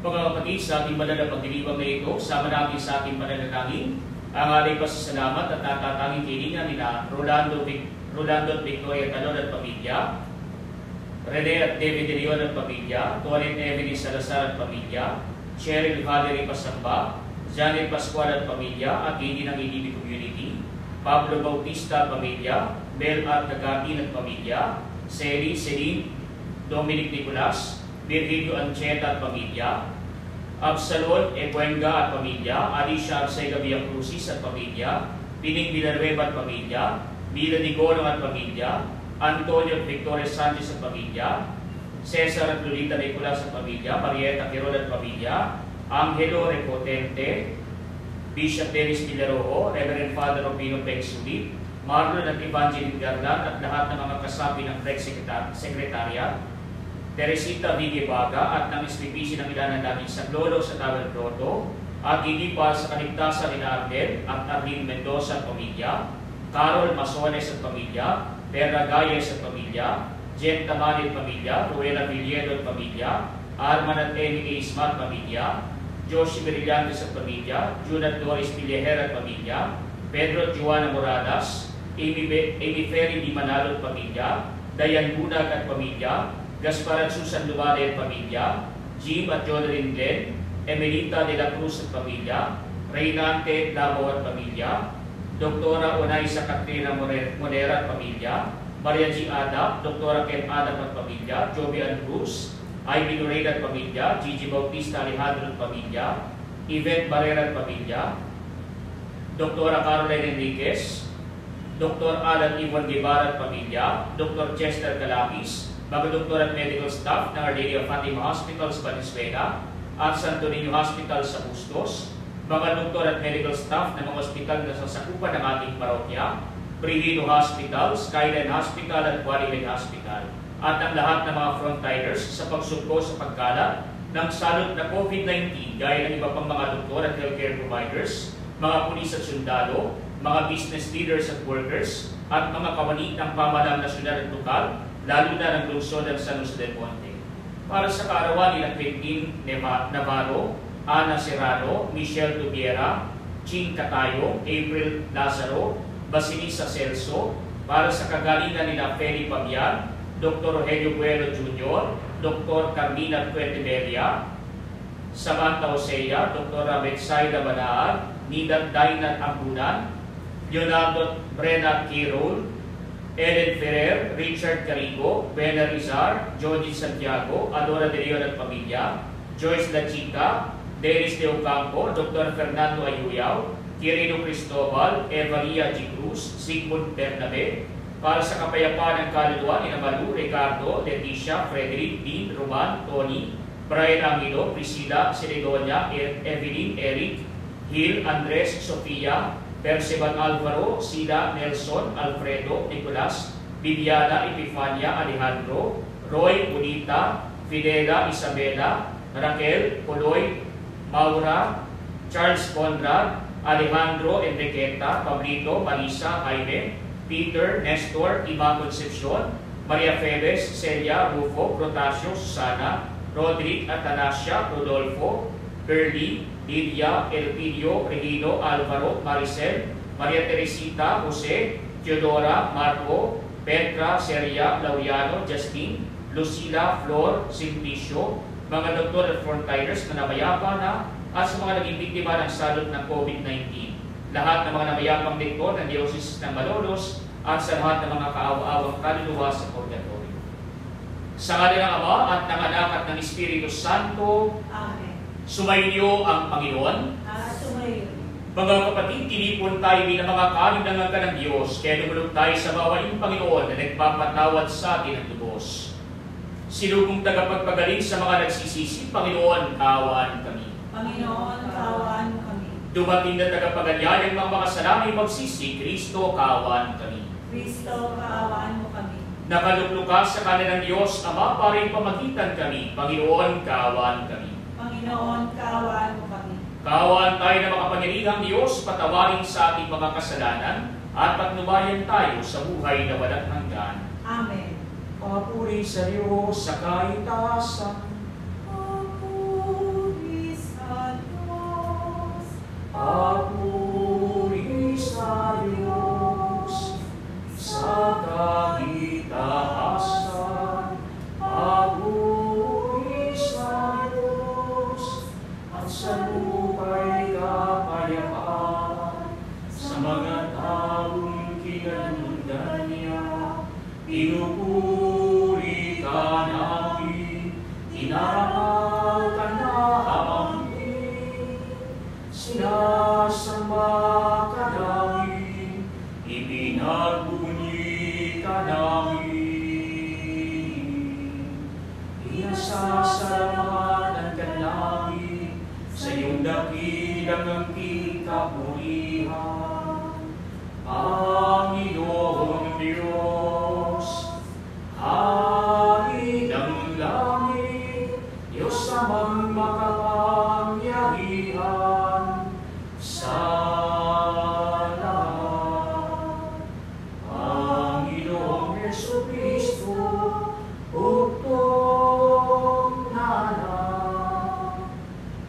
Mga kapatid, sa ating banal na pagdiriwang na ito, sama natin sa ating pananalangin ang ating pasasalamat at natatanging kilingan nila Rolando at Victoria Talon at pamilya, Rene at David de Leon at pamilya, Torin Evelyn Salazar at pamilya, Cheryl Valerie Pasamba, Janet Pascual at pamilya, at hindi ng EDB Community, Pablo Bautista at pamilya, Mel at Nagatin at pamilya, Celine, Dominic Nicolas, Virgilio Ancheta at pamilya, Absalon Epuenga at pamilya, Alicia Arcega Villacrucis at pamilya, Pining Villanueva at pamilya, Mila Nigoro at pamilya, Antonio at Victoria Sanchez at pamilya, Cesar at Lolita Nicolas at pamilya, Marieta Quirol at pamilya, Angelo Repotente, Bishop Dennis Villarojo, Reverend Father Robino Pexulit, Marlon at Evangeline Garland at lahat ng mga kasapi ng Flex Secretariat, Teresita Vigebaga at ng SPPC ng ilan ng daming Saglolo sa Tower Grotto, at hindi pa sa kaligtasan ni Ardel at Arlene Mendoza at pamilya, Carol Masones at pamilya, Perra Gayes at pamilya, Jen Tamani at pamilya, Ruela Villero at pamilya, Arman at Amy Isma at pamilya, Josie Brillantes at pamilya, Junat Doris Villajera at pamilya, Pedro at Juana Moradas, Amy Ferry Di Manalo at pamilya, Dayan Bunag at pamilya, Gaspar at Susan Luwale at pamilya, Jim at Jonathan Glenn, Emelita de la Cruz at pamilya, Reynante Davao at pamilya, Doktora Onaisa Katrina Monera at pamilya, Maria G. Adap, Doktora Ken Adap at pamilya, Jovian Cruz, Ivy Lorena at pamilya, Gigi Bautista Alejandro at pamilya, Yvette Barrera at pamilya, Doktora Caroline Enriquez, Dr. Alan Ivan Guevara at pamilya, Dr. Chester Galakis, mga doktor at medical staff ng Our Lady of Fatima Hospital sa Valenzuela at Santo Niño Hospital sa Bustos, mga doktor at medical staff ng mga ospital na sasakupan ng ating parokya, Prihino Hospital, Skyline Hospital at Quality Hospital, at ang lahat ng mga frontliners sa pagsugpo sa pagkalat ng salot na COVID-19 gaya ng iba pang mga doktor at healthcare providers, mga pulis at sundalo, mga business leaders at workers, at mga kawani ng pamahalang nasyonal at lokal, lalo na ng lungsod ng San Jose del Monte. Para sa kaarawan nila Quentin Navarro, Ana Serrano, Michelle Tubiera, Chin Catayo, April Lazaro, Basilisa Celso, para sa kagalingan nila Feli Pabian, Dr. Rogelio Buelo Jr., Dr. Carmina Cuetemelia, Samantha Osea, Dr. Betsaida Banaal, Nidat Dainat Ambunan, Leonardo Brenna Kirol, Ellen Ferrer, Richard Carigo, Bena Rizar, Joji Santiago, Adora de Leon at pamilya, Joyce La Chica, Dennis De Ocampo, Dr. Fernando Ayuyao, Quirino Cristobal, Evaria G. Cruz, Sigmund Bernabe, para sa kapayapaan ng kaluluwa ni Malu, Ricardo, Leticia, Frederick, Dean, Roman, Tony, Brian Angelo, Priscilla, Ceredonia, Evelyn, Eric, Gil, Andres, Sofia, Percival Alvaro, Sila, Nelson, Alfredo, Nicolas, Viviana, Epifania, Alejandro, Roy, Unita, Fidela, Isabela, Raquel, Coloy, Maura, Charles Conrad, Alejandro, Enriqueta, Pablito, Marisa, Jaime, Peter, Nestor, Ima Concepcion, Maria Febes, Celia, Rufo, Protasio, Susana, Rodrick, Atanasia, Rodolfo, Berly, Lidia, Elpidio, Regino, Alvaro, Maricel, Maria Teresita, Jose, Teodora, Marco, Petra, Seria, Laureano, Justine, Lucila, Flor, Simplicio, mga doktor at frontliners na namayapa na at sa mga naging biktima ng salot ng COVID-19. Lahat ng mga namayapang lektor ng Diocese ng Malolos at sa lahat ng mga kaawa-awang kaluluwa sa purgatorio. Sa ngalan ng Ama at ng Anak at ng Espiritu Santo, Amen. Sumainyo ang Panginoon. Sumayo. Mga kapatid, tinipon tayo bilang mga kalindangan ka ng Diyos, kaya lumulog tayo sa bawaing Panginoon na nagpapatawad sa atin ng lubos. Sinugong tagapagpagaling sa mga nagsisisi, Panginoon, kaawaan kami. Panginoon, kaawaan mo kami. Dumating na tagapaganyay ng mga makasalamay magsisi, Kristo, kaawaan kami. Kristo, kaawaan mo kami. Nakaluklukas sa kanan ng Diyos, Ama, para pamagitan kami, Panginoon, kaawaan kami. Panginoon, kaawaan mo kami. Kaawaan tayo ng makapangyarihang Diyos, patawarin sa ating mga kasalanan, at patnubayan tayo sa buhay na walang hanggan. Amen. Papuri sa Diyos sa kaitasan. Papuri Papuri sa Diyos, sa kahitaasan. Papuri sa Diyos, at sa lupa'y kapayapaan. Sa mga taong kinalundan niya, pinupuri ka namin, inarangal ka namin, sinasamba ka namin, ibinagbunyi ka namin. Inasasalamatan ka namin sa iyong dakilang kapurihan. Panginoong Diyos, Hari ng langit, Diyos amang makapangyarihan sa lahat. Panginoong Jesucristo, bugtong na lang.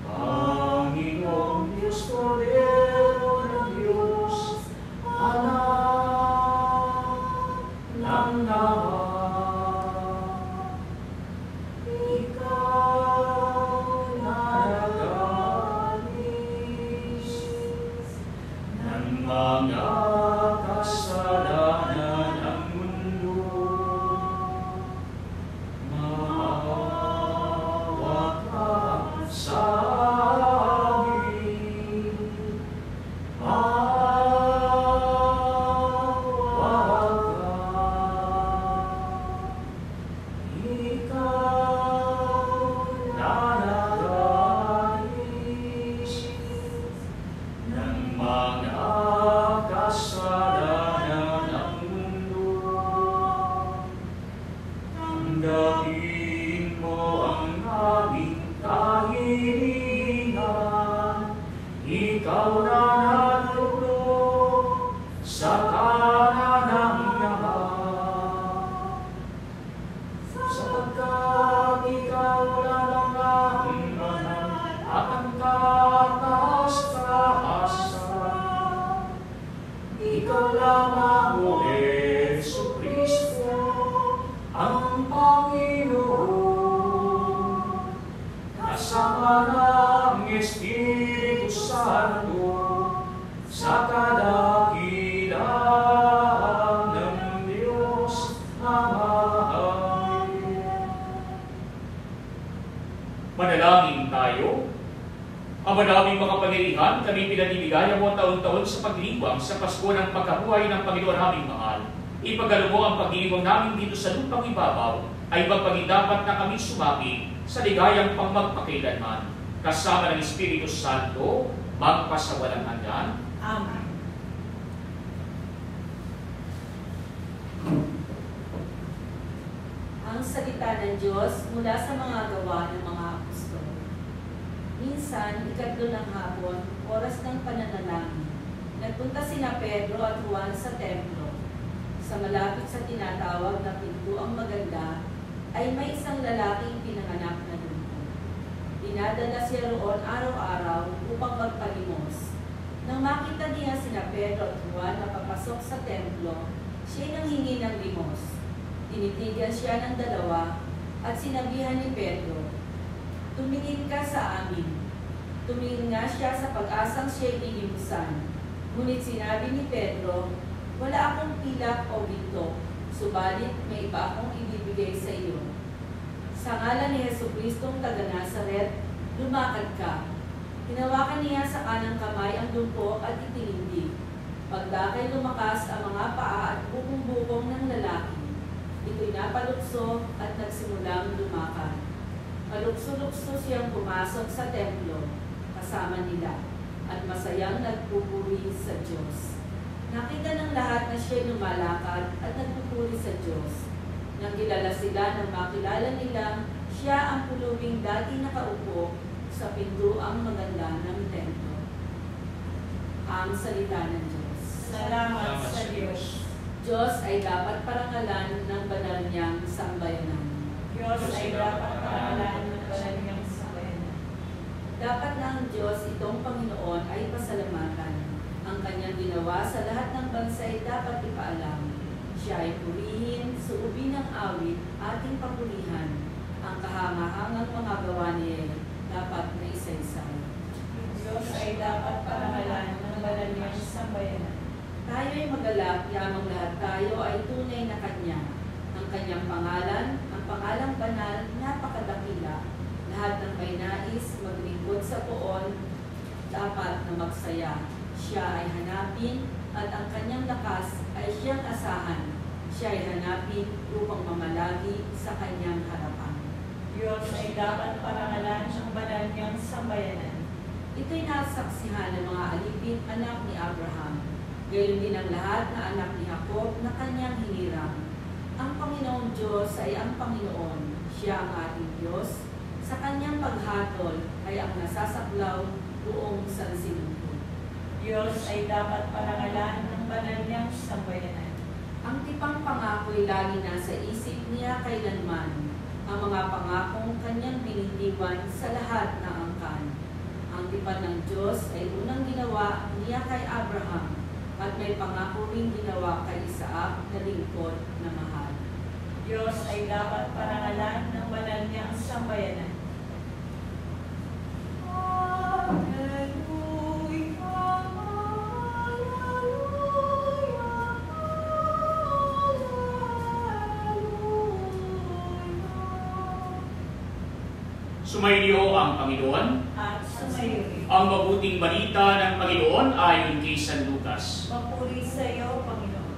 Panginoong Diyos, Kordero ng Diyos, anak ng naman. Ikaw na nagalis ng mga kasalanan ng mundo. Maawa ka sa amin. Tanggapin mo ang aming kahilingan. Ikaw na natulog sa kanan ng lahat. Sapagkat ikaw lang ang mahal at ang kataas-taasan. Ikaw lamang, O Jesucristo, ang Panginoon, kasama ng Espiritu Santo, sa kadakilaan ng Diyos Ama. Manalangin tayo. Ama naming makapangyarihan, kami pinaninigayan mo taon-taon sa paglibang sa Pasko ng pagkabuhay ng Panginoon naming mahal. Ipagalo mo ang pagdiriwang namin dito sa lupang ibabaw ay magpagidapat na kami sumagi sa ligayang pangmagpakailanman. Kasama ng Espiritu Santo, magpasawalang hanggan. Amen. Ang salita ng Diyos mula sa mga gawa ng mga apostol. Minsan, ikatlo ng hapon, oras ng pananalangin, nagpunta sina Pedro at Juan sa templo. Sa malapit sa tinatawag na pintuang maganda, ay may isang lalaking pinanganak na lumpo. Dinadala siya roon araw-araw upang magpalimos. Nang makita niya sina Pedro at Juan na papasok sa templo, siya'y nanghingi ng limos. Tinitigan siya ng dalawa at sinabihan ni Pedro, "Tumingin ka sa amin." Tumingin nga siya sa pag-asang siya'y lilimusan. Ngunit sinabi ni Pedro, "Wala akong pilak o ginto, subalit may iba akong ibibigay sa iyo. Sa ngalan ni Jesucristong taga-Nazaret, lumakad ka." Hinawakan niya sa kanang kamay ang lumpo at itinindi. Pagdakay lumakas ang mga paa at bukong-bukong ng lalaki. Ito'y napalukso at nagsimulang lumakad. Malukso-lukso siyang pumasok sa templo kasama nila at masayang nagpupuri sa Diyos. Nakita ng lahat na siya'y lumalakad at nagpupuri sa Diyos. Nang kilala sila nang makilala nilang siya ang pulubing dati nakaupo sa pintuang maganda ng templo. Ang salita ng Diyos. Salamat sa Diyos. Diyos ay dapat parangalan ng banal niyang sambayanan. Diyos ay dapat parangalan ng banal niyang sambayanan. Dapat na ang Diyos, itong Panginoon, ay pasalamatan. Ang kanyang ginawa sa lahat ng bansa ay dapat ipaalam. Siya ay purihin, suubin ng awit, ating papurihan. Ang kahangahangang mga gawa niya dapat na isa-isay. Diyos ay dapat parangalan ng banal niyang sambayanan. Tayo ay magalak, yamang lahat tayo ay tunay na Kanya. Ang Kanyang pangalan, ang pangalang banal, napakadakila. Lahat ng may nais maglingkod sa poon, dapat na magsaya. Siya ay hanapin at ang Kanyang lakas ay siyang asahan. Siya ay hanapin upang mamalagi sa Kanyang harapan. Diyos ay dapat parangalan ng banal niyang sambayanan. Ito'y nasaksihan ng mga alipin anak ni Abraham. Gayon din ang lahat na anak ni Jacob na kanyang hinirang. Ang Panginoong Diyos ay ang Panginoon. Siya ang ating Diyos. Sa kanyang paghatol ay ang nasasaklaw buong sansimundo. Diyos ay dapat parangalan ng banal niyang sambayanan. Ang tipang pangako'y lagi nasa isip niya kailanman. Ang mga pangakong kanyang binitiwan sa lahat ng angkan. Ang tipan ng Diyos ay unang ginawa niya kay Abraham at may pangako ring ginawa kay Isaac na lingkod na mahal. Diyos ay dapat parangalan ng banal niyang sambayanan. Sumainyo ang Panginoon. At sumayo. Ang mabuting balita ng Panginoon ayon kay San Lucas. Mapuri sa iyo, Panginoon.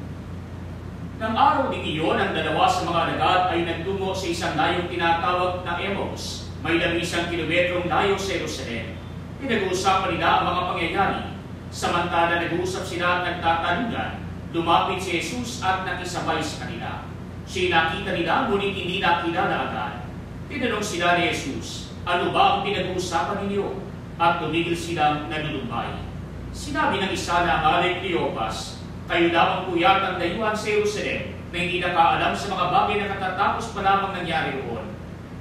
Nang araw din iyon, ang dalawa sa mga alagad ay nagtungo sa isang layong tinatawag na Emmaus. May 11 kilometrong layo sa Jerusalem. Pinag-uusapan nila ang mga pangyayari. Samantala nag-uusap sila at nagtatanungan, lumapit si Jesus at nakisabay sa kanila. Siya nakita nila, ngunit hindi nakilala agad. Tinanong sila ni Jesus, ano ba ang pinag-uusapan ninyo? At tumigil silang nalulumbay. Sinabi ng isa na ngalang Cleopas, kayo lamang po yatang dayuhan sa Jerusalem na hindi nakaalam sa mga bagay na katatapos pa lamang nangyari roon.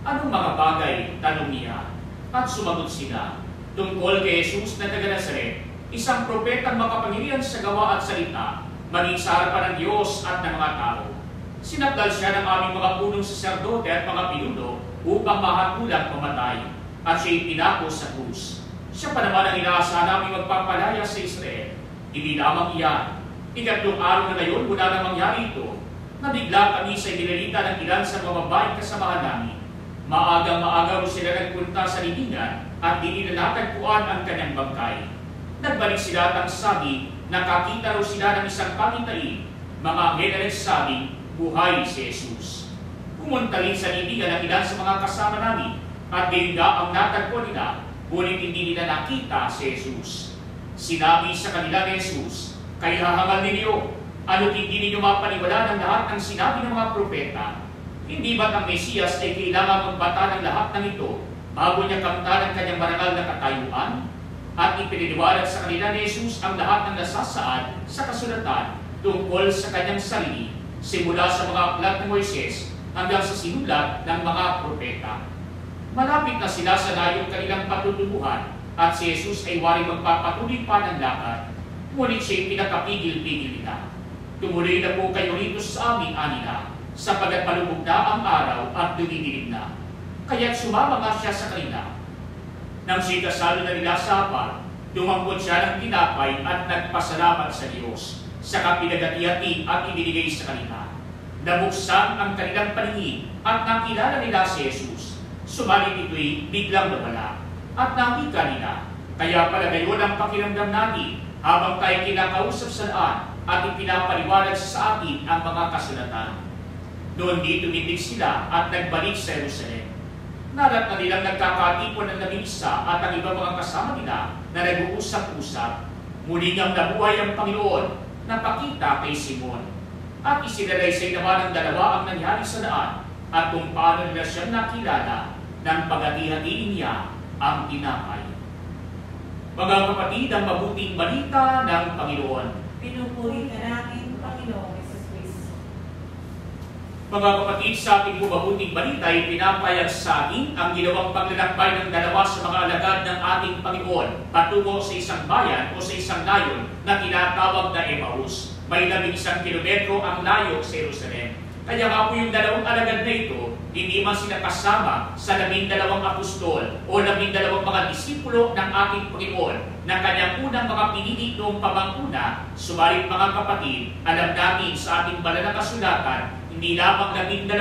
Anong mga bagay? Tanong niya. At sumagot sila, tungkol kay Jesus na taga-Nazaret, isang propetang makapangyarihan sa gawa at salita, maging sa harapan ng Diyos at ng mga tao. Sinakdal siya ng aming mga punong saserdote at mga pinuno upang mahakulang pamatay, at siya'y pinako sa krus. Siya pa naman ang inaasahan naming magpapalaya sa Israel. Hindi lamang iyan. Ikatlong araw na ngayon mula na mangyari ito, nabigla kami sa inilalita ng ilan sa mga babaeng kasamahan namin. Maagang-maaga sila nagpunta sa libingan at di nila natagpuan ang kanyang bangkay. Nagbalik sila at ang sabi, nakakita raw sila ng isang pangitain. Mga anghel na nagsabi, buhay si Jesus. Pumunta rin sa libingan ang ilan sa mga kasama namin at gayon ang natagpo nila, ngunit hindi nila nakita si Jesus. Sinabi sa kanila ni Jesus, kayo hahangal ninyo, ano't hindi ninyo mapaniwala ng lahat ng sinabi ng mga propeta? Hindi ba't ang Mesiyas ay kailangan magbata ng lahat ng ito bago niya kamtan ang kanyang marangal na katayuan? At ipiniliwanag sa kanila ni Jesus ang lahat ng nasasaad sa kasulatan tungkol sa kanyang sarili, simula sa mga aklat ng Moises hanggang sa sinulat ng mga propeta. Malapit na sila sa layong kanilang patutunguhan at si Jesus ay waring magpapatuloy pa ng lakad, ngunit siya'y pinakapigil-pigil nila. Tumuloy na po kayo rito sa amin, anila, sapagat palubog na ang araw at dumidilim na. Kaya't sumama nga siya sa kanila. Nang siya'y kasalo na nila sa hapag, dumambot siya ng tinapay at nagpasalamat sa Diyos, saka pinagati-hati at ibinigay sa kanila. Nabuksan ang kanilang paningin at nakilala nila si Jesus. Subalit ito'y biglang nawala at nakita nila. Kaya pala gayon ang pakiramdam natin habang tayo kinakausap sa daan at ipinapaliwanag sa atin ang mga kasulatan. Doon di tumitig sila at nagbalik sa Jerusalem. Narat na nilang nagkakatipon ng nag-iisa at ang ibang mga kasama nila na nag-uusap-usap. Muling ang nabuhay ang Panginoon na pakita kay Simon. At isinalaysay naman ng dalawa ang nangyari sa daan at kung paano nila siyang nakilala ng pag-hati-hatiin niya ang tinapay. Mga kapatid, ang mabuting balita ng Panginoon. Pinupuri ka namin, Panginoong Hesus Kristo. Mga kapatid, sa ating mabuting balita ay pinapayag sa atin ang ginawang paglalakbay ng dalawa sa mga alagad ng ating Panginoon patungo sa isang bayan o sa isang layon na tinatawag na Emmaus. May 11 kilometro ang layo sa Jerusalem. Kaya nga po yung dalawang alagad na ito, hindi man sila kasama sa 12 apostol o 12 mga disipulo ng ating Panginoon na kanyang unang mga pinili noong pamanguna. Subalit mga kapatid, alam natin sa ating banal na kasulatan, hindi lamang 12,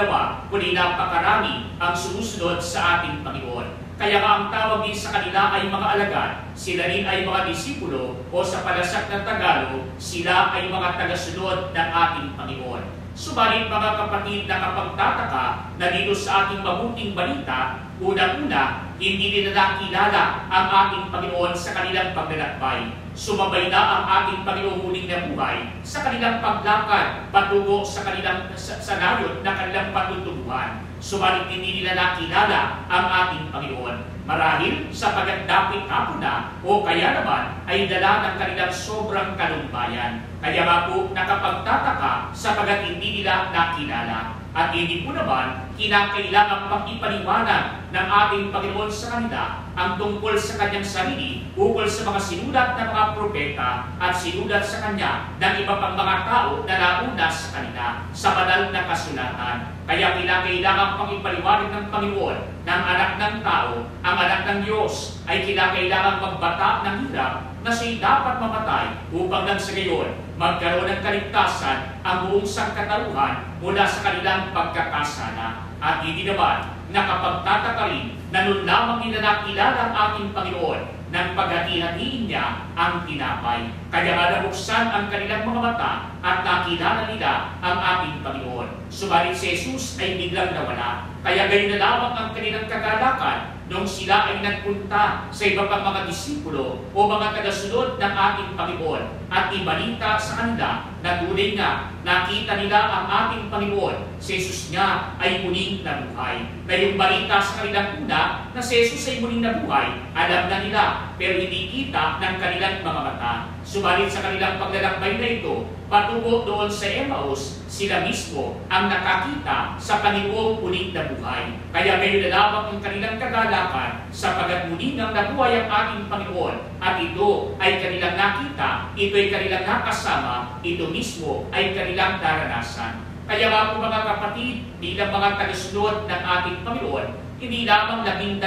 kundi napakarami ang sumusunod sa ating Panginoon. Kaya nga ang tawag din sa kanila ay mga alagad, sila rin ay mga disipulo o sa palasak ng Tagalog, sila ay mga tagasunod ng ating Panginoon. Subalit mga kapatid, nakapagtataka na dito sa ating mabuting balita, unang-una, hindi nila nakilala ang ating Panginoon sa kanilang paglalakbay. Sumabay na ang ating Panginoong muling nabuhay sa kanilang paglakad patungo sa kanilang layon na kanilang patutunguhan. Subalit hindi nila nakilala ang ating Panginoon. Marahil sapagkat dapit hapon na o kaya naman ay dala ng kanilang sobrang kalumpayan. Kaya nga po nakapagtataka sapagkat hindi nila nakilala. At hindi po naman kinakailangan pang ipaliwanag ng ating Panginoon sa kanila ang tungkol sa kanyang sarili ukol sa mga sinulat ng mga propeta at sinulat sa kanya ng iba pang mga tao na nauna sa kanila sa banal na kasulatan. Kaya kinakailangan pang ipaliwanag ng Panginoon ng anak ng tao, ang anak ng Diyos ay kinakailangan magbata ng hirap na siya'y dapat mamatay upang nang sa gayon magkaroon ng kaligtasan ang buong sangkatauhan mula sa kanilang pagkakasala. At hindi naman nakapagtataka rin na noon lamang nila nakilala ang ating Panginoon nang paghati-hatiin niya ang tinapay. Kaya nga nabuksan ang kanilang mga mata at nakilala nila ang ating Panginoon. Subalit si Jesus ay biglang nawala. Kaya gayon na lamang ang kanilang kagalakan nung sila ay nagpunta sa iba pang mga disipulo o mga tagasunod ng ating Panginoon at ibalita sa kanila na tunay nga nakita nila ang ating Panginoon. Si Jesus nga ay muling nabuhay. Na yung balita sa kanilang una na si Jesus ay muling nabuhay, alam na nila pero hindi kita ng kanilang mga mata. Subalit sa kanilang paglalakbay na ito, patungo doon sa Emmaus, sila mismo ang nakakita sa Panginoong muling nabuhay. Kaya ngayon na lamang ang kanilang kagalakan sapagat muling nang nabuhay ang ating Panginoon at ito ay kanilang nakita, ito ay kanilang nakasama, ito mismo ay kanilang naranasan. Kaya nga po mga kapatid, bilang mga tagasunod ng ating Panginoon, hindi lamang 12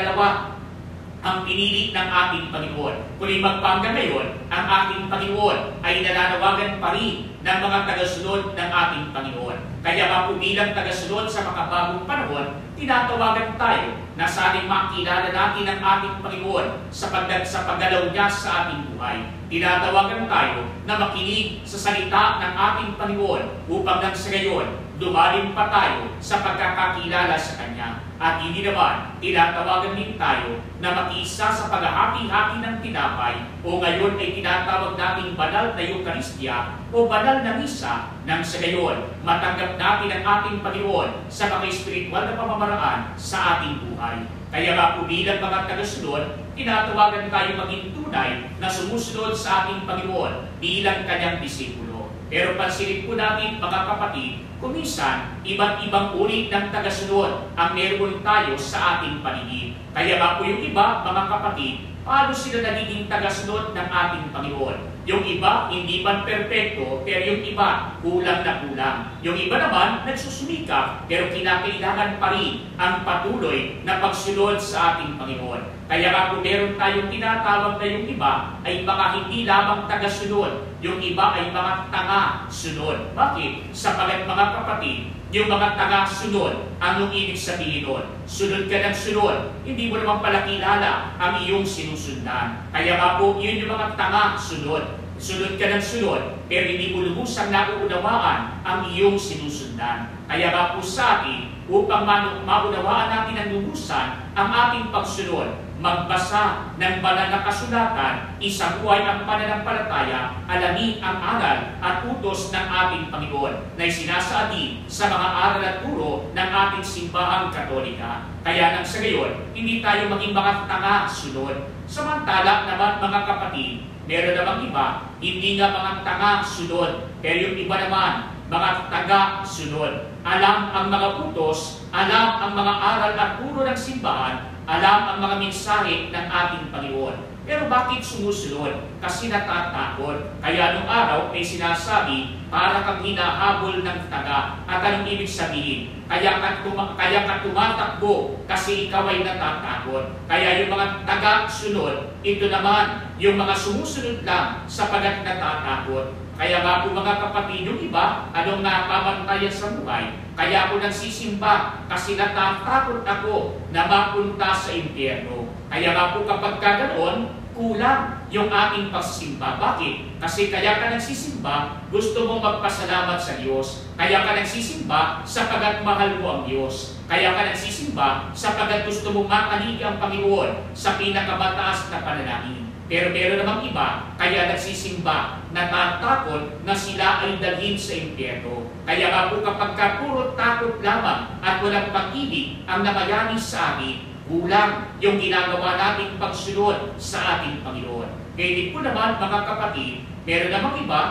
ang pinili ng ating Panginoon. Kung magpangga ngayon, ang ating Panginoon ay nalalawagan pa rin ng mga tagasunod ng ating Panginoon. Kaya nga po bilang tagasunod sa makabagong panahon, tinatawagan tayo na sa ating makilala natin ang ating Panginoon sa paggalaw niya sa ating buhay. Tinatawagan tayo na makinig sa salita ng ating Panginoon upang nang sa gayon, lumalim pa tayo sa pagkakakilala sa Kanya. At hindi naman, tinatawagan din tayo na makiisa sa paghahati-hati ng tinapay o ngayon ay tinatawag nating banal na Eucharistia o banal na misa nang sa gayon, matanggap natin ang ating Panginoon sa mga espiritual na pamamaraan sa ating buhay. Kaya nga po bilang mga tagasunod, tinatawagan tayo maging tunay na sumusunod sa ating Panginoon bilang Kanyang disipulo. Pero pansinin po natin mga kapatid, kuminsan, iba't ibang uri ng tagasunod ang meron tayo sa ating paligid. Kaya nga po yung iba, mga kapatid, paano sila nagiging tagasunod ng ating Panginoon? Yung iba, hindi man perpekto, pero yung iba, kulang na kulang. Yung iba naman, nagsusumikap, pero kinakailangan pa rin ang patuloy na pagsunod sa ating Panginoon. Kaya nga kung meron tayong tinatawag na yung iba, ay mga hindi lamang tagasunod, yung iba ay mga tanga-sunod. Bakit? Sapagat mga kapatid, yung mga taga-sunod, anong ibig sabihin doon? Sunod ka ng sunod, hindi mo naman pala kilala ang iyong sinusundan. Kaya nga po, yun yung mga tanga-sunod. Sunod ka ng sunod, pero hindi mo lubusang nauunawaan ang iyong sinusundan. Kaya nga po sa atin, upang maunawaan natin ang lubusan ang ating pagsunod, magbasa ng banal na kasulatan, isabuhay ang pananampalataya, alamin ang aral at utos ng ating Panginoon na sinasaadi sa mga aral at turo ng ating simbahang Katolika. Kaya nang sa gayon, hindi tayo maging mga tanga-sunod. Samantala naman mga kapatid, meron namang iba, hindi nga mga tanga-sunod, pero yung iba naman, mga taga-sunod. alam ang mga utos, alam ang mga aral at turo ng simbahan, alam ang mga mensahe ng ating Panginoon. Pero bakit sumusunod? Kasi natatakot. Kaya nung araw ay sinasabi, para kang hinahabol ng taga. At anong ibig sabihin? Kaya ka tumatakbo kasi ikaw ay natatakot. Kaya yung mga taga-sunod, ito naman, yung mga sumusunod lang sapagat natatakot. Kaya nga po mga kapatid, yung iba, anong napapantayan sa buhay? Kaya ako nagsisimba kasi natatakot ako na mapunta sa impyerno. Kaya nga po kapag ganoon, kulang yung ating pagsisimba. Bakit? Kasi kaya ka nagsisimba, gusto mong magpasalamat sa Diyos. Kaya ka nagsisimba sapagat mahal mo ang Diyos. Kaya ka nagsisimba sapagat gusto mong makaligi ang Panginoon sa pinakamataas na panalangin. Pero meron namang iba, kaya nagsisimba, natatakot na sila ay dalhin sa impyerno. Kaya nga po kapag puro takot lamang at walang pag-ibig ang namayani sa atin, kulang yung ginagawa nating pagsunod sa ating Panginoon. Kaya din po naman mga kapatid, meron namang iba,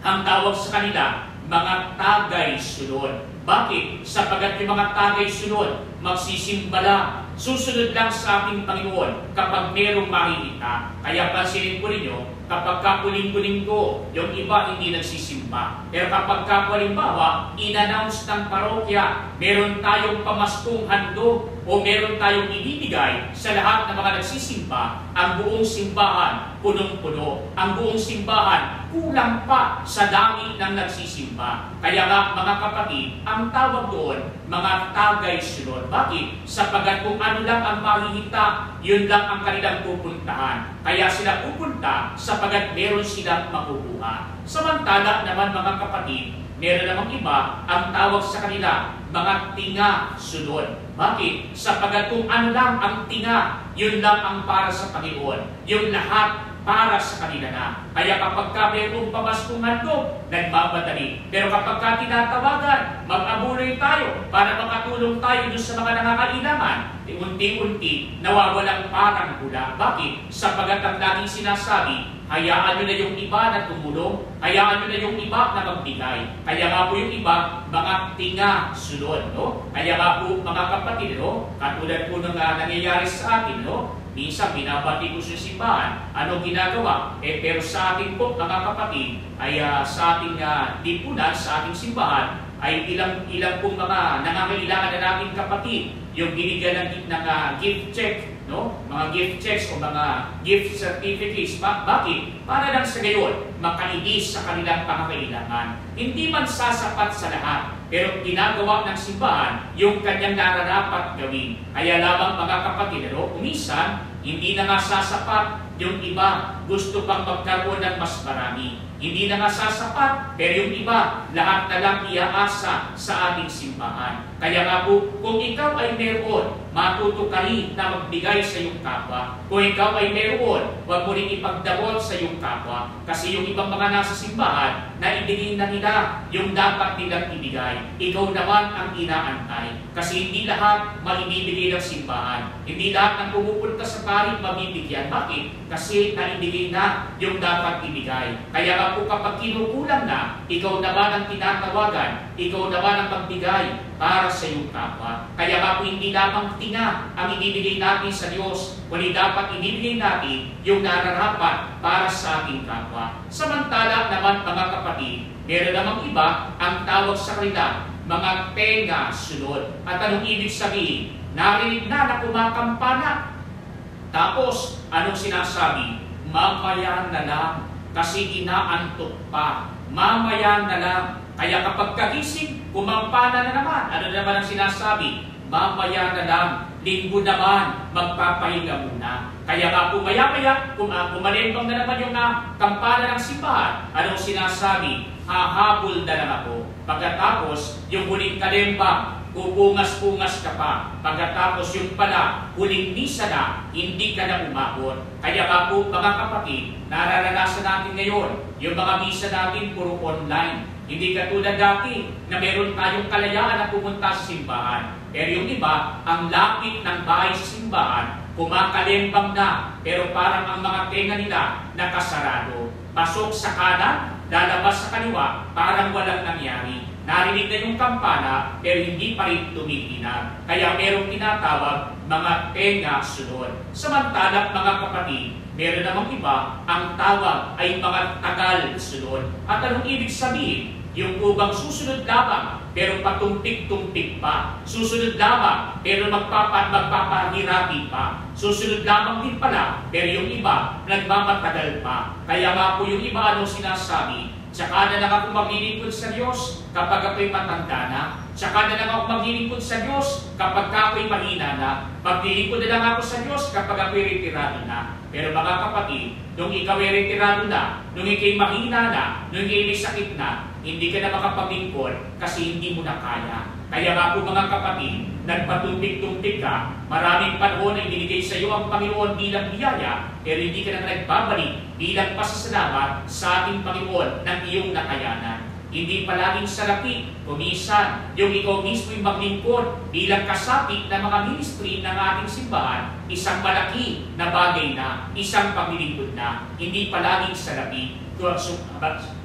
ang tawag sa kanila, mga tagay-sunod. Bakit? Sapagat yung mga tagay-sunod, magsisimba lang, susunod lang sa ating Panginoon kapag merong makikita. Kaya pansinin po ninyo, kapag kapuling-puling ko, yung iba hindi nagsisimba. Pero kapag halimbawa, in-announce ng parokya, meron tayong pamaskong handog o meron tayong ibibigay sa lahat ng mga nagsisimba, ang buong simbahan punong-puno. Ang buong simbahan kulang pa sa dami ng nagsisimba. Kaya nga mga kapatid, ang tawag doon, mga tagay-sunod. Bakit? Sapagat kung ano lang ang makikita, yun lang ang kanilang pupuntahan. Kaya sila pupunta sapagat meron silang makukuha. Samantala naman mga kapatid, meron namang iba ang tawag sa kanila, mga tinga-sunod. Bakit? Sapagat kung ano lang ang tinga, yun lang ang para sa Panginoon. Yung lahat para sa kanila na. Kaya kapag mayroong pamaskong handog, nagmamadali. Pero kapag tinatawagan, mag-abuloy tayo para makatulong tayo doon sa mga nangangailangan, unti-unti nawawalang parang hula. Bakit? Sapagat ang laging sinasabi, hayaan nyo na yung iba na tumulong, hayaan nyo na yung iba na magbigay. Kaya nga po yung iba, mga tinga-sunod. No? Kaya nga po mga kapatid, no? Katulad po ng nangyayari sa atin, no? Minsan binabati ko sa simbahan, anong ginagawa? Pero sa ating po mga kapatid, ay sa ating lipunan, sa ating simbahan, ay ilang pong mga nangangailangan na nating kapatid, yung binigyan ng gift check, no? Mga gift checks o mga gift certificates. Bakit? Para lang sa gayon, makaibis sa kanilang pangangailangan. Hindi man sasapat sa lahat, pero ginagawa ng simbahan yung kanyang nararapat gawin. Kaya lamang mga kapatid, minsan, hindi na nga sasapat yung iba, gusto pang magkaroon ng mas marami. Hindi na nga sasapat, pero yung iba, lahat na lang iaasa sa ating simbahan. Kaya nga po, kung ikaw ay meron, matuto ka rin na magbigay sa iyong kapwa. Kung ikaw ay meron, huwag mo rin ipagdamot sa iyong kapwa. Kasi yung ibang mga nasa simbahan, naibigay na nila yung dapat nilang ibigay. Ikaw naman ang inaantay. Kasi hindi lahat maibibigay ng simbahan. Hindi lahat ng pumupunta sa parit mabibigyan. Bakit? Kasi naibigay na yung dapat ibigay. Kaya nga po kapag kinukulang na, ikaw naman ang tinatawagan, ikaw naman ang magbigay para sa iyong kapwa. Kaya nga po hindi lamang tinga ang ibibigay natin sa Diyos, kundi dapat ibibigay natin yung nararapat para sa ating kapwa. Samantala naman mga kapatid, meron namang iba ang tawag sa kanila, mga tenga-sunod. At anong ibig sabihin? Narinig na kumakampana. Tapos, anong sinasabi? Mamaya na lang, kasi inaantok pa. Mamaya na lang. Kaya kapag kagising, kumampana na naman. Ano naman ang sinasabi? Mamaya na lang, linggo naman, magpapahinga muna. Kaya nga po maya-maya, kumalembang na naman yung kampana ng simbahan. Anong sinasabi? Hahabol na lang ako. Pagkatapos, yung huling kalembang, pupungas-pungas ka pa. Pagkatapos yung pala, huling misa na, hindi ka na umabot. Kaya nga po mga kapatid, nararanasan natin ngayon, yung mga misa natin puro online. Hindi katulad dati na meron tayong kalayaan na pumunta sa simbahan. Pero yung iba, ang lapit ng bahay sa simbahan, kumakalembang na, pero parang ang mga tenga nila nakasarado. Pasok sa kanan, lalabas sa kaliwa, parang walang nangyari. narinig na yung kampana pero hindi pa rin tumitinag. Kaya merong tinatawag mga tenga sunod. Samantalang mga kapatid, meron namang iba, ang tawag ay mga tagal sunod. At anong ibig sabihin? Yung ubang susunod lamang pero patuntik-tuntik pa. Susunod lamang pero magpapahirapi pa. Susunod lamang din pala pero yung iba nagmamatagal pa. Kaya nga po yung iba ano sinasabi, tsaka na lang ako maglilingkod sa Diyos kapag ako'y matanda na. Tsaka na lang ako maglilingkod sa Diyos kapag ako'y mahina na. Maglilingkod na lang ako sa Diyos kapag ako'y retirado na. Pero mga kapatid, nung ikaw ay retirado na, nung ikaw'y mahina na, nung ikaw'y may sakit na, hindi ka na makapaglingkod kasi hindi mo na kaya. Kaya nga po mga kapatid, nagpatuntik-tuntik ka, maraming panahon na ibinigay sa iyo ang Panginoon bilang biyaya, pero hindi ka na nagbabalik bilang pasasalamat sa ating Panginoon ng iyong nakayanan. Hindi palaging salapi, kumisan, yung ikaw mismo'y maglingkod bilang kasapi ng mga ministry ng ating simbahan, isang malaki na bagay na, isang paglilingkod na, hindi palaging salapi.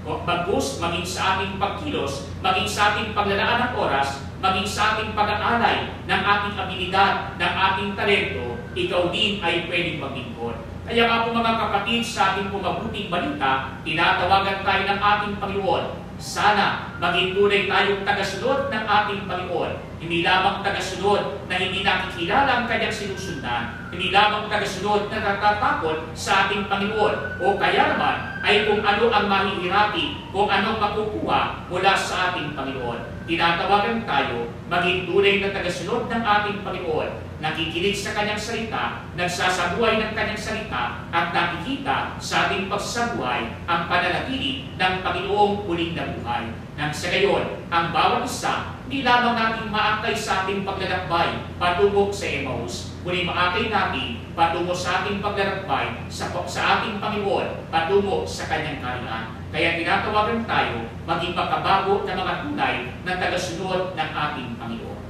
Bagus, maging sa ating pagkilos, maging sa ating paglalaan ng oras, maging sa ating pag-aalay ng ating abilidad, ng ating talento, ikaw din ay pwedeng maglingkod. Kaya nga po mga kapatid, sa ating pumabuting balita, tinatawagan tayo ng ating Panginoon. Sana maging tunay tayong tagasunod ng ating Panginoon. Hindi lamang tagasunod na hindi nakikilala ang kanyang sinusundan. Hindi lamang tagasunod na natatakot sa ating Panginoon. O kaya naman ay kung ano ang mahihirapi, kung anong makukuha mula sa ating Panginoon. Tinatawagan tayo maging tunay na tagasunod ng ating Panginoon. Nakikinig sa kanyang salita, nagsasabuhay ng kanyang salita, at nakikita sa ating pagsasabuhay ang pananatili ng Panginoong muling na buhay. Nang sa gayon, ang bawat isa, hindi lamang natin maakay sa ating paglalakbay patungo sa Emmaus, kundi maakay natin patungo sa ating paglalakbay sa ating Panginoon, patungo sa kanyang kaharian. Kaya tinatawagan tayo maging makabago na mga tunay na tagasunod ng ating Panginoon.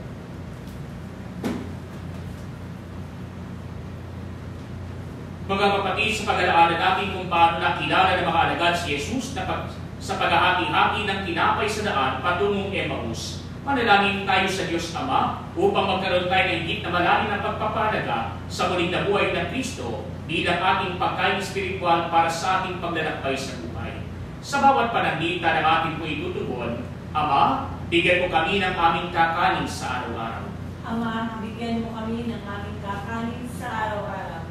Mga kapatid, sa pag-alala natin kung paano nakilala ng mga alagad si Jesus sa paghahati-hati ng tinapay sa daan patungong Emmaus, manalangin tayo sa Diyos Ama upang magkaroon tayo ng higit na malalim na pagpapahalaga sa muling na buhay ng Kristo bilang ating pagkain espiritual para sa ating paglalakbay sa buhay. Sa bawat pananalita ng ating po itutugon, Ama, bigyan mo kami ng aming kakanin sa araw-araw. Ama, bigyan mo kami ng aming kakanin sa araw-araw.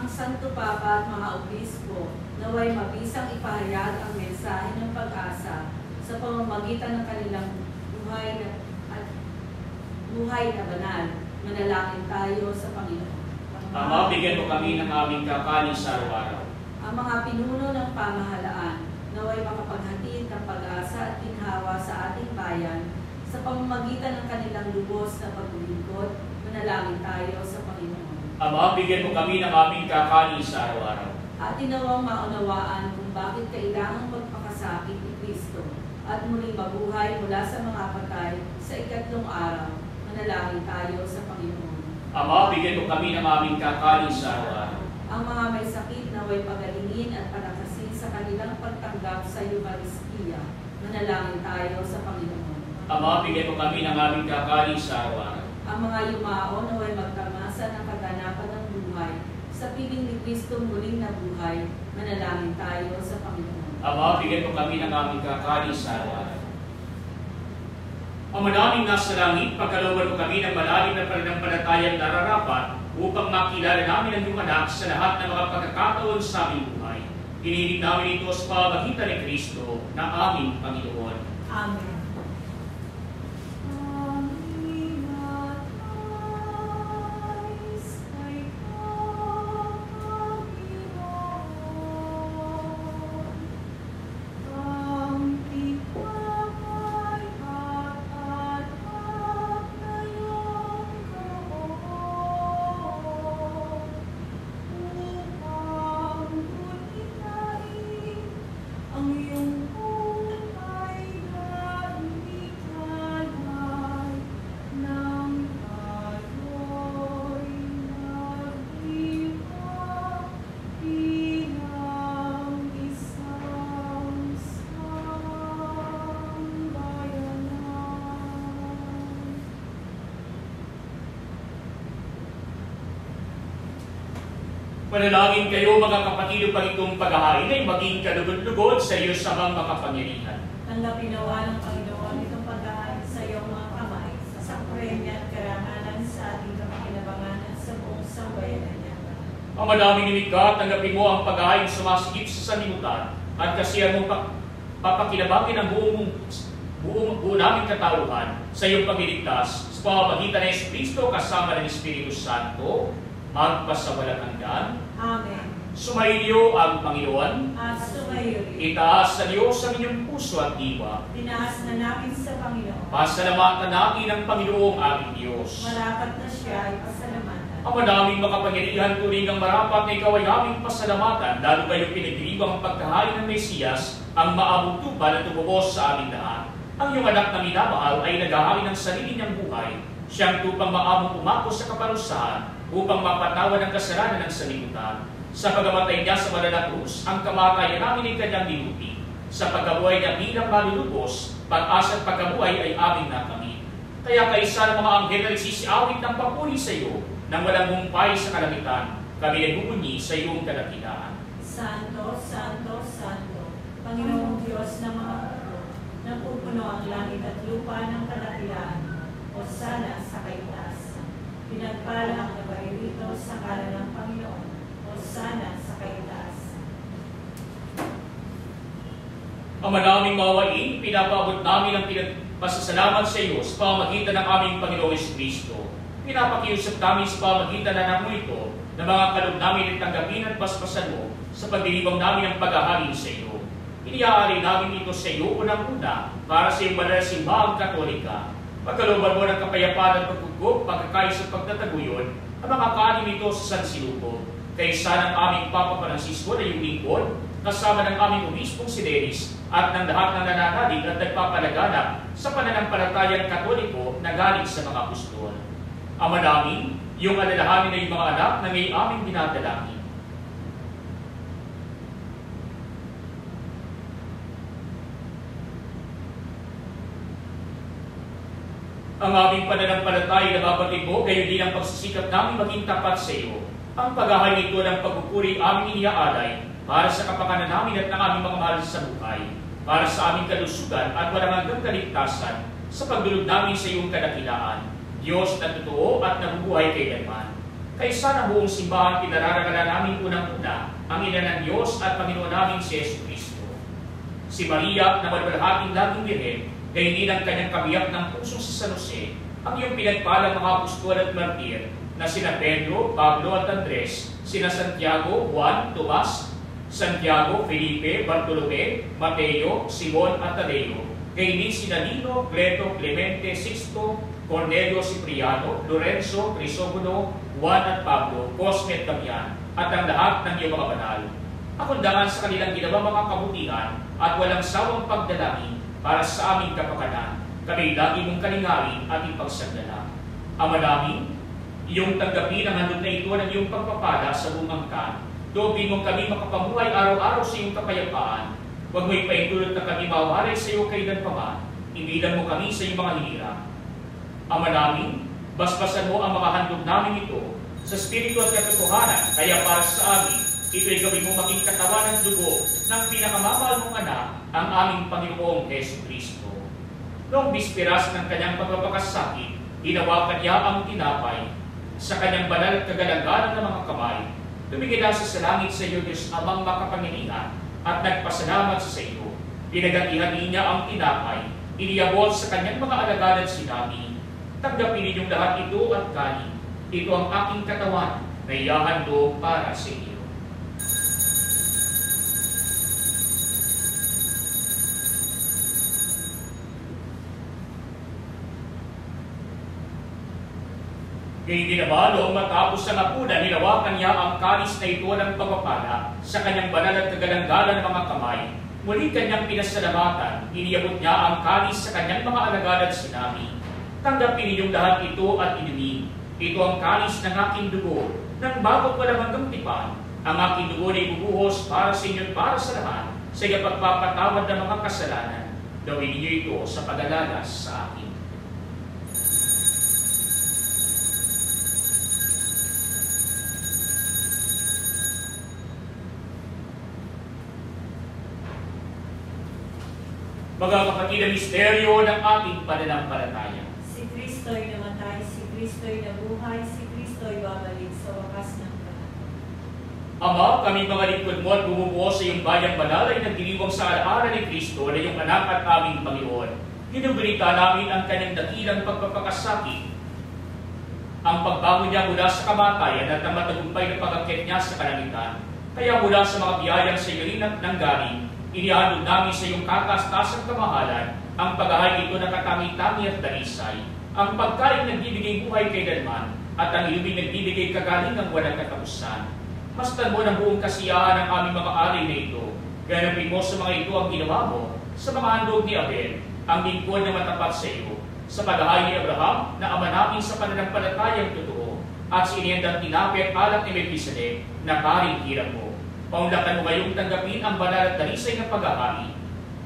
Ang Santo Papa at mga obispo, naway mabisang ipahayag ang mensahe ng pag-asa sa pamamagitan ng kanilang buhay na banal. Manalangin tayo sa Panginoon. Ama, bigyan mo kami ng aming kakanin sa araw-araw. Ang mga pinuno ng pamahalaan, naway makapaghatid ng pag-asa at ginhawa sa ating bayan sa pamamagitan ng kanilang lubos na paglilingkod. Manalangin tayo sa Panginoon. Ama, bigyan mo kami ng aming kakanin sa araw-araw. At tinawang maunawaan kung bakit kailangang magpakasakit ni Kristo at muling mabuhay mula sa mga patay sa ikatlong araw. Manalangin tayo sa Panginoon. Ama, bigyan mo kami ng aming kakanin sa araw-araw. Ang mga may sakit naway pagalingin at palakasin sa kanilang pagtanggap sa Eucharistia. Manalangin tayo sa Panginoon. Ama, bigyan mo kami ng aming kakanin sa araw-araw. Ang mga yumao naway magtamasa ng kaganapan ng buhay sa piling ni Kristo muling na buhay. Manalangin tayo sa Panginoon. Ama, bigyan mo kami ng aming kakanin sa araw-araw. Ama naming nasa langit, pagkalooban mo kami ng malalim na pananampalatayang nararapat upang makilala namin ang iyong anak sa lahat ng mga pagkakataon sa aming buhay. Hinihiling namin ito sa pamamagitan ni Kristo na aming Panginoon. Amen. Ang iyong buhay na Manalangin kayo mga kapatid upang itong paghahain ay maging kalugod-lugod sa iyo sa mga makapangyarihan. Tanggapin nawa ng Panginoon itong paghahain sa iyong mga kamay, sa premya at karangalan sa ating kapakinabangan at sa buong sambayanan niya. Ang madaming nimika, tanggapin mo ang paghahain sumasigip sa sanlibutan at kasihan mong papakinabangin ang buong naming katauhan sa iyong pagliligtas sa pamamagitan ng Kristo kasama ng Espiritu Santo, magpasawalang hanggan. Amen. Sumainyo ang Panginoon. At sumayo rin. Itaas sa Diyos ang inyong puso at diwa. Tinaas na namin sa Panginoon. Pasalamatan natin ang Panginoong aming Diyos. Marapat na siya ay pasalamatan. Ang madaming makapangyarihan turing ang marapat na ikaw ay aming pasalamatan, lalo kayong pinagdiriwang ang pagkahain ng Mesiyas, ang maabot tupa na tumubos sa aming lahat. Ang iyong anak na minamahal ay naghahain ng sarili niyang buhay, siyang tupang maabot umako sa kaparusahan upang mapatawad ang kasalanan ng sanlibutan. Sa pagkamatay niya sa malalang krus, ang kamatayan namin ay kanyang nilupi. Sa pagkabuhay niya bilang malulubos, pag-asa at pagkabuhay ay aming nakamit. Kaya kaysa ng mga anghel na nagsisiawit ng papuri sa iyo, nang walang humpay sa kalangitan, kami nagbubunyi sa iyong kadakilaan. Santo, Santo, Santo, Panginoong Diyos ng mga puno, napupuno ang langit at lupa ng kadakilaan, o sana sa kaitaasan. Pinagpala ang nabairito sa ngalan ng Panginoon, o sana sa kaitaasan. Ang manaming mawain, pinapaabot namin ang pinagpasasalamat sa iyo sa pamamagitan ng aming Panginoong Kristo. Pinapakiusap namin sa pamamagitan na namo ito na mga kaloob namin at tanggapin at paspasan mo sa pagdiriwang namin ang paghahalin sa iyo. Iniaari namin ito sa iyo unang-una para sa iyong banal na simbahang Katolika. Pagkalooban mo ng kapayapaan at pagkukup, pagkakayos at pagtataguyod, ang mga kanin nito sa Sansilupo. Kaysa ng aming Papa Francisco na iyong lingkod, kasama ng aming Obispong si Dennis at ng lahat ng nananalig at nagpapalaganap sa pananampalatayang Katoliko na galing sa mga apostol. Ama namin, iyong alalahanin na iyong mga anak na may aming dinadalangin. Ang aming pananampalataya na babatid mo, gayon din ang pagsisikap namin maging tapat sa iyo. Ang paghahay nito ng pagpupuri aming iniaalay para sa kapakanan namin at ng aming mga mahal sa buhay, para sa aming kalusugan at walang hanggang kaligtasan sa pagdulog namin sa iyong kadakilaan, Diyos na totoo at nabubuhay kailanman. Kaysa ng buong simbahan, pinararagalan namin unang-una ang ina ng Diyos at Panginoon namin si Yesu Kristo. Si Maria na malwalhating laging birhen, gayon din ang kanyang kabiyak ng pusong si San Jose, ang iyong pinagpalang mga apostol at martir na sina Pedro, Pablo at Andres, sina Santiago, Juan, Tomas, Santiago, Felipe, Bartolome, Mateo, Simon at Tadeo, gayon din sina Nino, Cleto, Clemente, Sixto, Cornelio, Cipriano, Lorenzo, Crisogono, Juan at Pablo, Cosme at Damian, at ang lahat ng iyong mga banal. Akundangan sa kanilang ginawa mga kabutihan at walang sawang pagdalangin para sa aming kapakanan, kami lagi mong kalingawin at ipagsagdala. Ama namin, iyong tanggapin ang handog na ito ng iyong pagpapala sa buong angkan. Doobin mong kami makapamuhay araw-araw sa iyong kapayapaan. Huwag mo ipaintulot na kami mawaray sa iyo kailan pa man. Ibilan mo kami sa iyong mga hinirang. Ama namin, basbasan mo ang mga handog namin ito sa spirito at katotohanan, kaya para sa amin, ito'y gawin mo maging katawan at dugo ng pinakamamahal mong anak, ang aming Panginoong Yesu Kristo. Noong bispiras ng kanyang pagpapakasakit, hinawakan niya ang tinapay sa kanyang banal at kagalanganan ng mga kamay. Tumingin sa langit sa iyo, Diyos Amang makapangyarihan, at nagpasalamat sa iyo. Pinagatihan niya ang tinapay, iniyabot sa kanyang mga alagad at sinabi, tanggapin ninyong lahat ito at kanin. Ito ang aking katawan na ihahandog para sa inyo. Ngayon din naman, noong matapos ang hapunan, hinawakan niya ang kanis na ito ng pagpapala sa kanyang banal at kagalangalan ng mga kamay. Muli kanyang pinasalamatan, iniyabot niya ang kanis sa kanyang mga alagad at sinabi, tanggapin ninyong lahat ito at inumin. Ito ang kanis ng aking dugo, ng bago't walang hanggang tipan. Ang aking dugo na ibubuhos para sa inyo at para sa lahat, sa pagpapatawad ng mga kasalanan. Gawin niyo ito sa pag-alala sa akin. Mga kapatid, ang misteryo ng ating pananampalataya. Si Kristo'y namatay, si Kristo'y nabuhay, si Kristo'y babalik sa wakas ng panahon. Ama, kami mga lingkod mo at bumubuo sa iyong bayang banal ay nagdiriwang sa alaala ni Kristo na iyong anak at aming Panginoon. Hinugrita namin ang kanyang dakilang pagpapakasakit, ang pagbangon niya mula sa kamatayan at ang matagumpay na pag-akyat niya sa kalangitan. Kaya mula sa mga biyayang sa iyo rin nanggaling, inihandog namin sa iyong katastasang kamahalan ang paghahay ito ng katangi-tangi at dalisay, ang pagkain nagbibigay buhay kailanman at ang iluming nagbibigay kagalingang walang katapusan. Mastan mo ng buong kasiyahan ng aming mga alay na ito. Ganapin mo sa mga ito ang ginawa mo sa mga handog ni Abel, ang lingkod na matapat sa iyo, sa paghahay ni Abraham na ama namin sa pananampalatayang totoo, at si Iniendang tinapit alak ni Melchizedek na paring hirang mo. Paunlakan mo ngayong tanggapin ang banal at dalisay ng paghahay.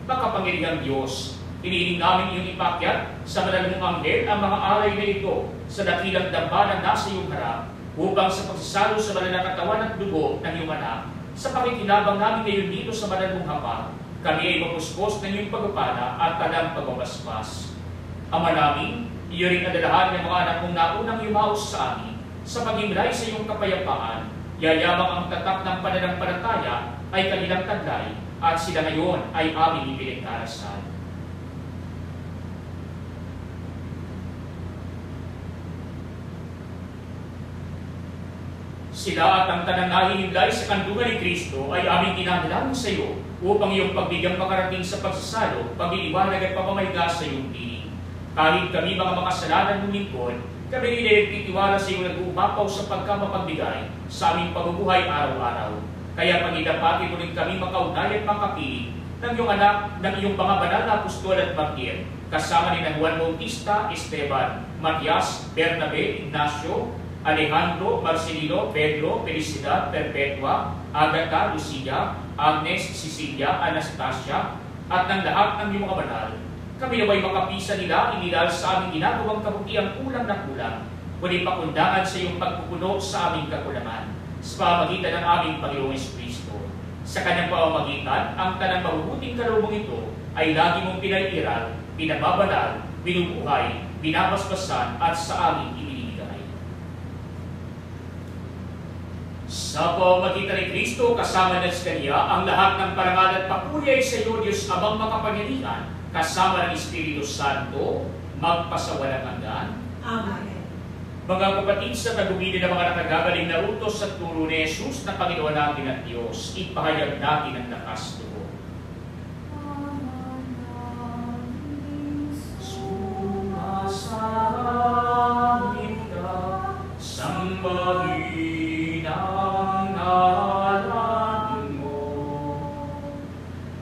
Makapangyarihang Diyos, iniiling namin iyong ipakyat sa banal mong anghel ang mga alay na ito sa dakilang damba na nasa iyong harap, upang sa pagsasalo sa banal na katawan at dugo ng iyong anak, sa pakikinabang namin ngayon dito sa banal mong hapa, kami ay mapuspos ng iyong pagpapala at talang pagmabasbas. Ama namin, iyo rin adalahan ng mga anak mong naunang yumaos sa amin, sa pag-imlay sa iyong kapayapaan, yayamang ang tatak ng pananampalataya ay kanilang taglay, at sila ngayon ay aming ipinagdarasal. Sila at ang tanang nahihimlay sa kandungan ni Kristo ay aming dinadalangin sa iyo upang iyong pagbigyang makarating sa pagsasalo, pag-iiwanag at pamamahiga sa iyong piling. Kahit kami mga makasalanan ng lingkod, kami rin ay nagtitiwala sa iyo nag-uumapaw sa pagkamapagbigay sa aming pamumuhay araw-araw. Kaya pag-idapati mo rin kami makaunay at makapiling ng iyong anak, ng iyong mga banal na apostol at martir, kasama ni Juan Bautista, Esteban, Matias, Bernabe, Ignacio, Alejandro, Marcelino, Pedro, Felicidad, Perpetua, Agatha, Lucia, Agnes, Cecilia, Anastasia, at ng lahat ng iyong mga banal. Kami naway makapisa nila inilal sa aming ginagawang kabutiang kulang na kulang, kundi pakundangan sa iyong pagpupuno sa aming kakulangan, sa pamamagitan ng aming Panginoong Kristo. Sa kanyang pamamagitan, ang tanang mabubuting kalubong ito ay lagi mong pinairal, pinababanal, binubuhay, binabasbasan at sa aming ibinibigay. Sa pamamagitan ni Kristo, kasama na sa Kanya, ang lahat ng parangal at papuri ay sa iyo, Diyos Amang makapangyarihan, kasama ng Espiritu Santo, magpasawalang hanggan. Amen. Mga kapatid, sa tagubilin ng mga nakagagaling na utos at turo ni Jesus na Panginoon natin at Diyos, ipahayag natin ang lakas loob. Sumasalangit ka, sambahin ang ngalan mo,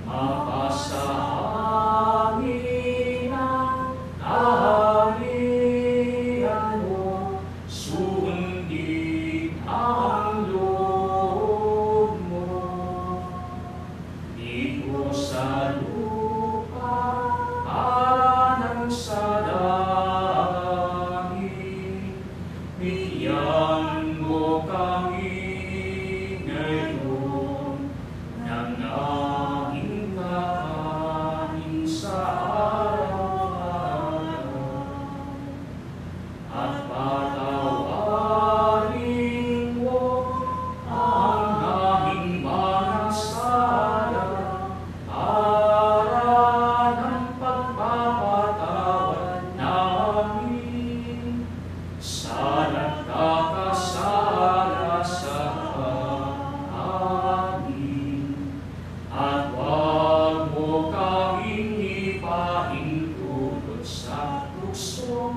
mapasahangin ang kaharian mo, sundin ang loob mo. Dito sa lupa, para ng sa langit, bigyan mo kami ngayon ng aming kakanin sa araw-araw, at patawarin mo ang aming mga sala para ng pagpapatawad namin sa nagkakasala sa amin. At huwag mo kaming ipahintulot sa tukso,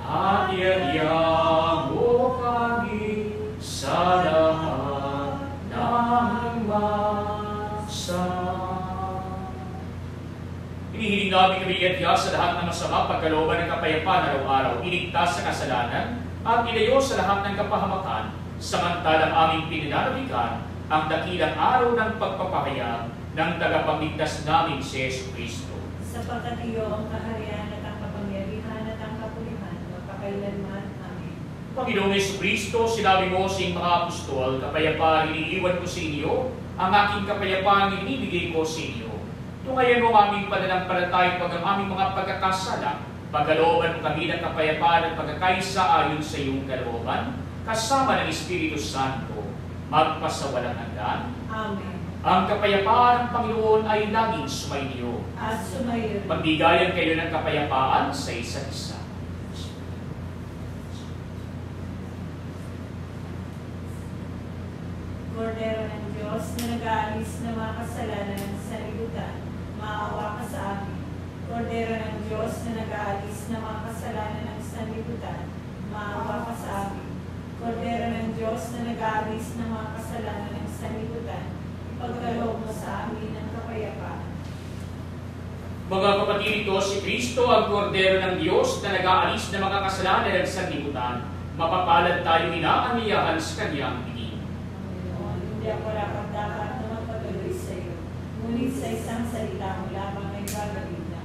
at yayang mo kami sa lahat ng masama. Hinihiling namin kami iadya sa lahat ng masama, pagkalooban ng kapayapaan araw-araw, iligtas sa kasalanan, at ilayo sa lahat ng kapahamakan, samantalang aming pinananabikan ang dakilang araw ng pagpapahayag ng tagapagligtas namin si Yesu Kristo. Sapagkat iyo ang kaharian at ang kapangyarihan at ang kapulihan, magpakailanman. Amen. Panginoong Yesu Kristo, sinabi mo sa iyong mga apostol, kapayapaan iniiwan ko sa inyo, ang aking kapayapaan inibigay ko sa inyo. Tungayan mo ang aming pananampalataya pag ang aming mga pagkakasala. Pagkalooban mo kami ng kapayapaan at pagkakaisa ayon sa iyong kalooban, kasama ng Espiritu Santo, magpasawalang hanggan. Amen. Ang kapayapaan ng Panginoon ay laging sumainyo. At sumayo. Magbigayan kayo ng kapayapaan sa isa't isa. Kordero ng Diyos na nag-aalis ng mga kasalanan ng sanlibutan, maawa ka sa amin. Kordero ng Diyos na nag-aalis ng mga kasalanan ng sanlibutan, maawa ka sa amin. Kordero ng Diyos na nag-aalis ng mga kasalanan ng sanlibutan, ipagkaloob mo sa amin ang kapayapaan. Mga kapatid, ito si Kristo ang kordero ng Diyos na nag-aalis ng mga kasalanan ng sanlibutan. Mapapalad tayo inaanyayahan sa kanyang piging. Panginoon, hindi ako dapat na magpatuloy sa iyo. Ngunit sa isang salita mo lamang ay gagawin na.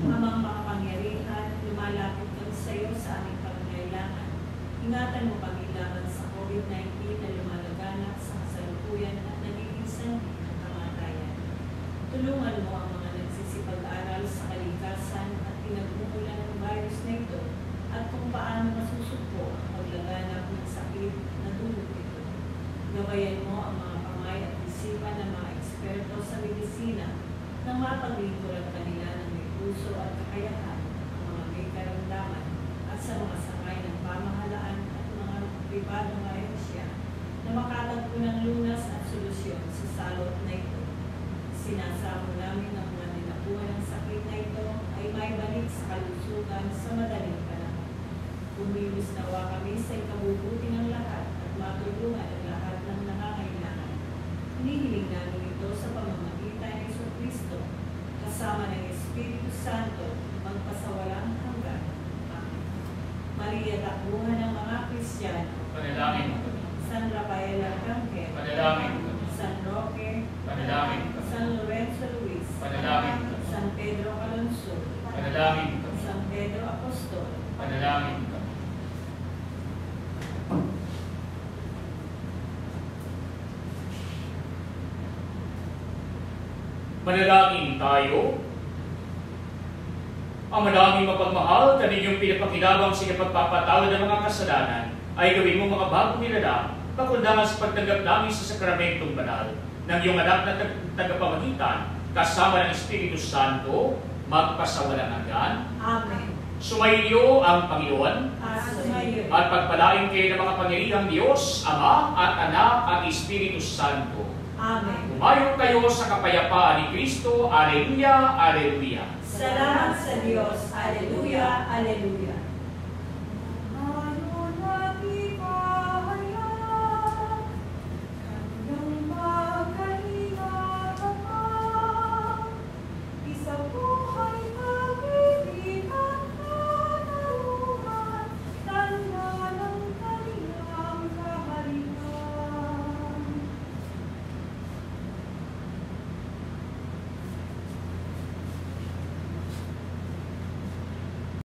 Amang makapangyarihan, lumalapit kami sa iyo sa aming pangangailangan. Ingatan mo kami laban sa COVID-19 na lumalaganap sa kasalukuyan at nagiging sanhi ng kamatayan. Tulungan mo ang mga nagsisipag-aral sa kalikasan at pinagmumulan ng virus na ito at kung paano masusugpo ang paglaganap ng sakit na dulot ito. Gabayan mo ang mga kamay at isipan ng mga eksperto sa medisina nang mapaglingkod ang kanila ng may puso at kakayahan, ang mga may karamdaman at sa mga sakay ng pamahalaan at mga pribadong ahensya na makatagpo ng lunas at solusyon sa salot na ito. Sinasamo namin ang mga ninakuha ng sakit na ito ay may balik sa kalusugan sa madaling panahon. Kumilos nawa kami sa ikabubuti ng lahat at matulungan ang lahat ng nangangailangan. Hinihiling namin ito sa pamamagitan ng Jesucristo, kasama ng Espiritu Santo, magpasawalang hanggan. Amen. Maria, takbuhan ng mga Kristiyano. Panalangin mo kami. San Rafael Arcangel. Panalangin mo kami. San Roque. Panalangin mo kami. San Lorenzo Luis. Panalangin mo kami. San Pedro Alonso. Panalangin mo kami. San Pedro Apostol. Panalangin mo kami. Manalangin tayo. Ang madaming mapagmahal na ninyong pinapakinabang sa pagpapatawad ng mga kasalanan ay gawin mo mga bagong nilala pakundangan sa pagtanggap namin sa sakramentong banal ng iyong anak na tagapamagitan kasama ng Espiritu Santo magpasawalang hanggan. Amen. Sumainyo ang Panginoon Sumayo. at pagpalain kayo ng mga pangyarihang Diyos, Ama at Anak at Espiritu Santo. Amen. Umayo kayo sa kapayapaan ni Kristo. Alleluia, Alleluia. Salamat sa Diyos. Alleluia, Alleluia.